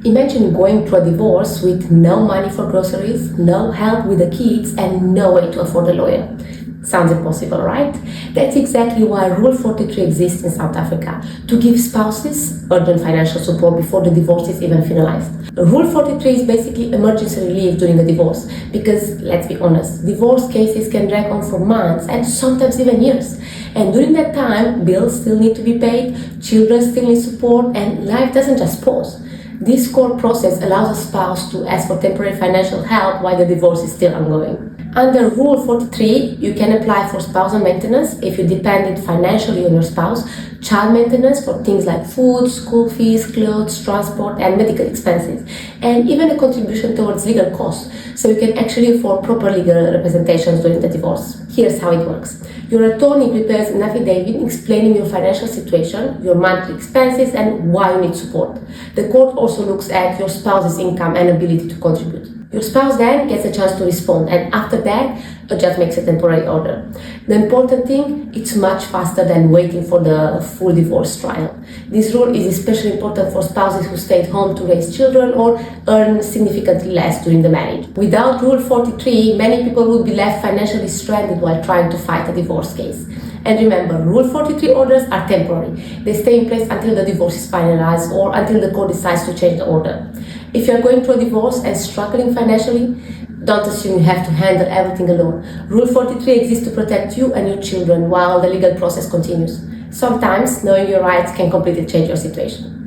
Imagine going through a divorce with no money for groceries, no help with the kids, and no way to afford a lawyer. Sounds impossible, right? That's exactly why Rule 43 exists in South Africa, to give spouses urgent financial support before the divorce is even finalized. Rule 43 is basically emergency relief during a divorce because, let's be honest, divorce cases can drag on for months and sometimes even years. And during that time, bills still need to be paid, children still need support, and life doesn't just pause. This court process allows a spouse to ask for temporary financial help while the divorce is still ongoing. Under Rule 43, you can apply for spousal maintenance if you depended financially on your spouse, child maintenance for things like food, school fees, clothes, transport, and medical expenses, and even a contribution towards legal costs, so you can actually afford proper legal representations during the divorce. Here's how it works. Your attorney prepares an affidavit explaining your financial situation, your monthly expenses, and why you need support. The court also looks at your spouse's income and ability to contribute. Your spouse then gets a chance to respond, and after that, a judge makes a temporary order. The important thing, it's much faster than waiting for the full divorce trial. This rule is especially important for spouses who stayed home to raise children or earn significantly less during the marriage. Without Rule 43, many people would be left financially stranded while trying to fight a divorce case. And remember, Rule 43 orders are temporary. They stay in place until the divorce is finalized or until the court decides to change the order. If you are going through a divorce and struggling financially, don't assume you have to handle everything alone. Rule 43 exists to protect you and your children while the legal process continues. Sometimes knowing your rights can completely change your situation.